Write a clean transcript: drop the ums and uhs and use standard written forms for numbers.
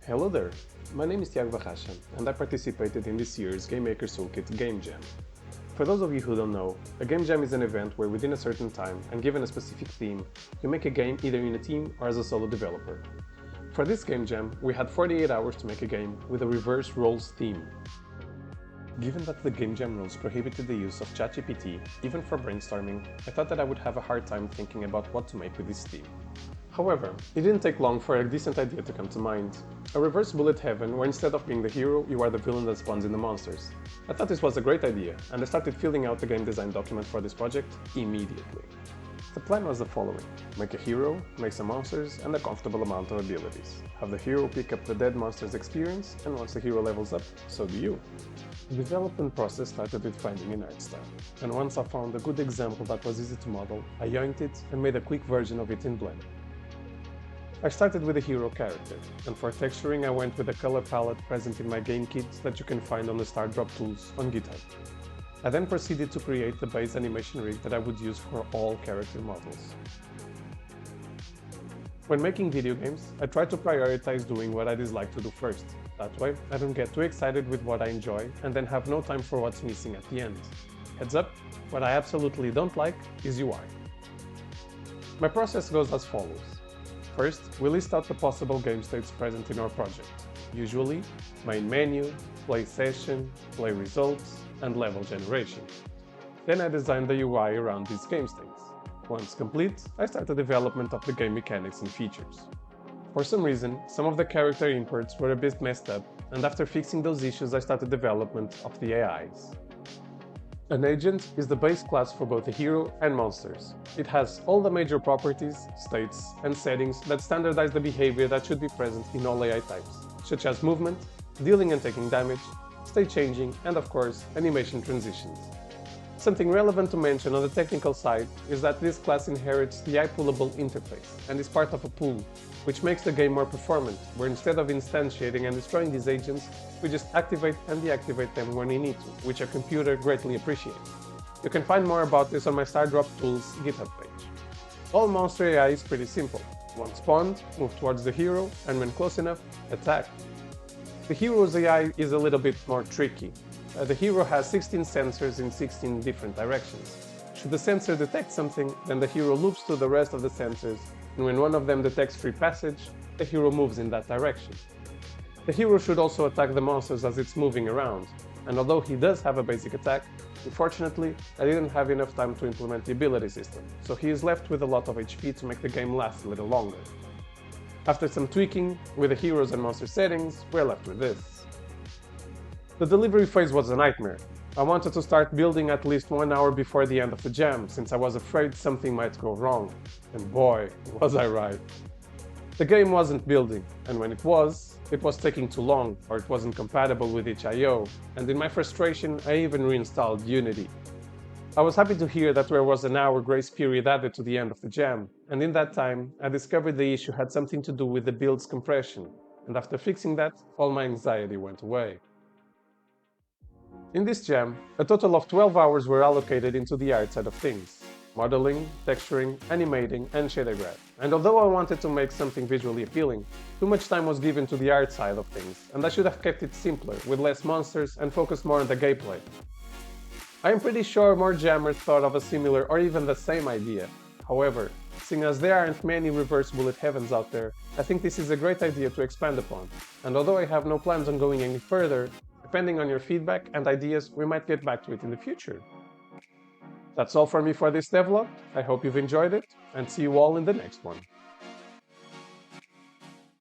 Hello there, my name is Tiago Barracha and I participated in this year's Game Maker's Toolkit Game Jam. For those of you who don't know, a Game Jam is an event where within a certain time and given a specific theme, you make a game either in a team or as a solo developer. For this Game Jam, we had 48 hours to make a game with a reverse roles theme. Given that the Game Jam rules prohibited the use of ChatGPT, even for brainstorming, I thought that I would have a hard time thinking about what to make with this theme. However, it didn't take long for a decent idea to come to mind. A reverse bullet heaven where instead of being the hero, you are the villain that spawns in the monsters. I thought this was a great idea, and I started filling out the game design document for this project immediately. The plan was the following: make a hero, make some monsters, and a comfortable amount of abilities. Have the hero pick up the dead monster's experience, and once the hero levels up, so do you. The development process started with finding an art style, and once I found a good example that was easy to model, I yoinked it and made a quick version of it in Blender. I started with a hero character, and for texturing I went with a color palette present in my game kit that you can find on the Start Drop tools on GitHub. I then proceeded to create the base animation rig that I would use for all character models. When making video games, I try to prioritize doing what I dislike to do first. That way, I don't get too excited with what I enjoy and then have no time for what's missing at the end. Heads up, what I absolutely don't like is UI. My process goes as follows. First, we list out the possible game states present in our project, usually main menu, play session, play results, and level generation. Then I design the UI around these game states. Once complete, I start the development of the game mechanics and features. For some reason, some of the character imports were a bit messed up, and after fixing those issues I started development of the AIs. An agent is the base class for both the hero and monsters. It has all the major properties, states, and settings that standardize the behavior that should be present in all AI types, such as movement, dealing and taking damage, state changing, and of course, animation transitions. Something relevant to mention on the technical side is that this class inherits the AI-pullable interface and is part of a pool, which makes the game more performant, where instead of instantiating and destroying these agents, we just activate and deactivate them when we need to, which a computer greatly appreciates. You can find more about this on my Start Drop Tools GitHub page. All monster AI is pretty simple. Once spawned, move towards the hero, and when close enough, attack. The hero's AI is a little bit more tricky. The hero has 16 sensors in 16 different directions. Should the sensor detect something, then the hero loops to the rest of the sensors, and when one of them detects free passage, the hero moves in that direction. The hero should also attack the monsters as it's moving around, and although he does have a basic attack, unfortunately, I didn't have enough time to implement the ability system, so he is left with a lot of HP to make the game last a little longer. After some tweaking with the heroes and monster settings, we're left with this. The delivery phase was a nightmare. I wanted to start building at least 1 hour before the end of the jam, since I was afraid something might go wrong. And boy, was I right. The game wasn't building, and when it was taking too long, or it wasn't compatible with each I/O, and in my frustration, I even reinstalled Unity. I was happy to hear that there was an hour grace period added to the end of the jam, and in that time, I discovered the issue had something to do with the build's compression, and after fixing that, all my anxiety went away. In this jam, a total of 12 hours were allocated into the art side of things: modeling, texturing, animating, and shader graph. And although I wanted to make something visually appealing, too much time was given to the art side of things, and I should have kept it simpler, with less monsters and focused more on the gameplay. I am pretty sure more jammers thought of a similar or even the same idea. However, seeing as there aren't many reverse bullet heavens out there, I think this is a great idea to expand upon, and although I have no plans on going any further, depending on your feedback and ideas, we might get back to it in the future. That's all from me for this devlog. I hope you've enjoyed it, and see you all in the next one.